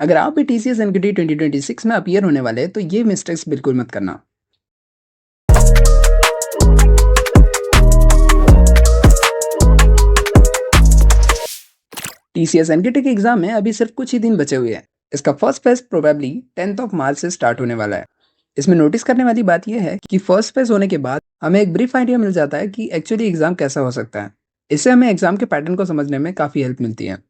अगर आप भी टीसीएस एनक्यूटी 2026 में अपीयर होने वाले हैं तो ये मिस्टेक्स बिल्कुल मत करना। टीसीएस एनक्यूटी के एग्जाम में अभी सिर्फ कुछ ही दिन बचे हुए हैं। इसका first phase probably 10th of March से स्टार्ट होने वाला है। इसमें नोटिस करने वाली बात यह है कि फर्स्ट फेज होने के बाद हमें एक ब्रीफ आइडिया मिल जाता है कि एक्चुअली एग्जाम कैसा हो सकता है। इससे हमें एग्जाम के पैटर्न को समझने में काफी हेल्प मिलती है।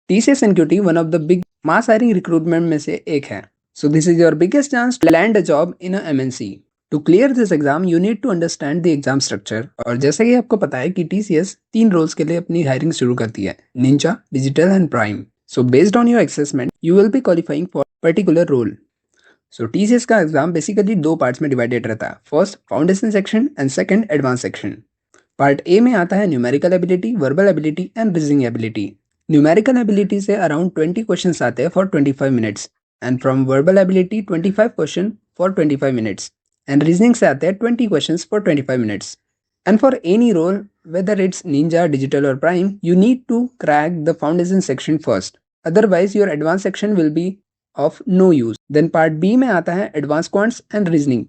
TCS NQT one of the big mass hiring recruitment में से एक है। So this is your biggest chance to land a job in a MNC. To clear this exam you need to understand the exam structure. और जैसा कि आपको पता है कि टीसीएस 3 रोल्स के लिए अपनी हायरिंग शुरू करती है, ninja, digital and prime. So based on your assessment you will be qualifying for particular role. So TCS का एग्जाम बेसिकली 2 पार्ट्स में डिवाइडेड रहता है। First foundation section and second advance section. Part A में आता है numerical ability, verbal ability and reasoning ability. Numerical ability से around 20 questions आते हैं for 25 minutes and from verbal ability 25 question for 25 minutes and reasoning से आते हैं 20 questions for 25 minutes. And for any role whether it's Ninja, Digital और Prime you need to crack the foundation section first, otherwise your advance section will be of no use. Then part B में आता है advance quants and reasoning,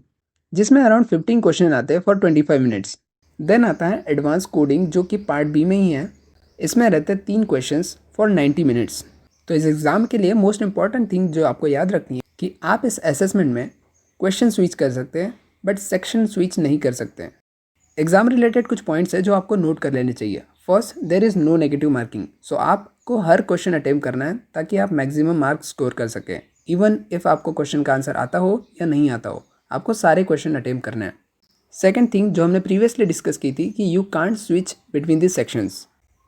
जिसमें around 15 question आते हैं for 25 minutes. Then आता है advance coding जो कि पार्ट बी में ही है। इसमें रहते हैं 3 क्वेश्चंस फॉर 90 मिनट्स। तो इस एग्ज़ाम के लिए मोस्ट इंपॉर्टेंट थिंग जो आपको याद रखनी है कि आप इस असेसमेंट में क्वेश्चन स्विच कर सकते हैं बट सेक्शन स्विच नहीं कर सकते। एग्जाम रिलेटेड कुछ पॉइंट्स है जो आपको नोट कर लेने चाहिए। First, there is no negative marking. So आपको हर क्वेश्चन अटेम्प्ट करना है ताकि आप मैक्सिमम मार्क्स स्कोर कर सकें। इवन इफ़ आपको क्वेश्चन का आंसर आता हो या नहीं आता हो, आपको सारे क्वेश्चन अटेम्प्ट करने हैं। सेकेंड थिंग जो हमने प्रीवियसली डिस्कस की थी कि you can't switch between the sections.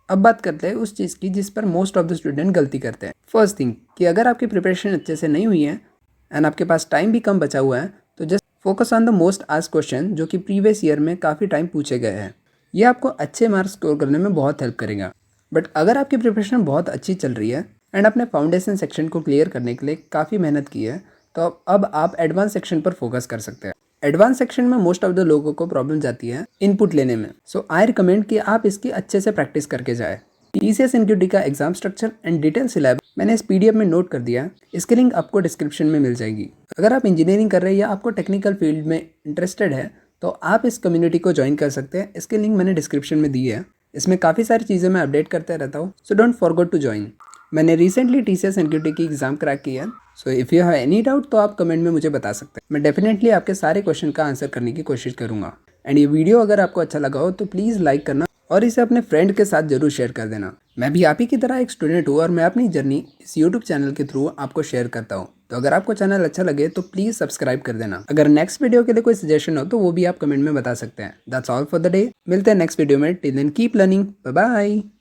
अब बात करते हैं उस चीज़ की जिस पर मोस्ट ऑफ द स्टूडेंट गलती करते हैं। फर्स्ट थिंग कि अगर आपकी प्रिपरेशन अच्छे से नहीं हुई है एंड आपके पास टाइम भी कम बचा हुआ है तो just focus on the most asked question जो कि प्रीवियस ईयर में काफ़ी टाइम पूछे गए हैं। ये आपको अच्छे मार्क्स स्कोर करने में बहुत हेल्प करेगा। बट अगर आपकी प्रिपरेशन बहुत अच्छी चल रही है एंड आपने फाउंडेशन सेक्शन को क्लियर करने के लिए काफ़ी मेहनत की है तो अब आप एडवांस सेक्शन पर फोकस कर सकते हैं। एडवांस सेक्शन में मोस्ट ऑफ द लोगों को प्रॉब्लम जाती है इनपुट लेने में। सो आई रिकमेंड कि आप इसकी अच्छे से प्रैक्टिस करके जाए। टीसीएस एनक्यूटी का exam structure and detail syllabus मैंने इस पीडीएफ में नोट कर दिया है। इसकी लिंक आपको डिस्क्रिप्शन में मिल जाएगी। अगर आप इंजीनियरिंग कर रहे हैं या आपको टेक्निकल फील्ड में इंटरेस्टेड है तो आप इस कम्युनिटी को ज्वाइन कर सकते हैं। इसकी लिंक मैंने डिस्क्रिप्शन में दी है। इसमें काफ़ी सारी चीज़ें मैं अपडेट करते रहता हूँ, so don't forget to join. मैंने रिसेंटली टीसीएस एनक्यूटी की एग्जाम क्रैक की है। So if you have any doubt तो आप कमेंट में मुझे बता सकते हैं। मैं डेफिनेटली आपके सारे क्वेश्चन का आंसर करने की कोशिश करूँगा। एंड ये वीडियो अगर आपको अच्छा लगा हो तो प्लीज़ लाइक करना और इसे अपने फ्रेंड के साथ जरूर शेयर कर देना। मैं भी आप ही की तरह एक स्टूडेंट हूँ और मैं अपनी जर्नी इस यूट्यूब चैनल के थ्रू आपको शेयर करता हूँ। तो अगर आपको चैनल अच्छा लगे तो प्लीज़ सब्सक्राइब कर देना। अगर नेक्स्ट वीडियो के लिए कोई सजेशन हो तो वो भी आप कमेंट में बता सकते हैं। That's all for the day. मिलते हैं नेक्स्ट वीडियो में। Till then keep learning. Bye bye.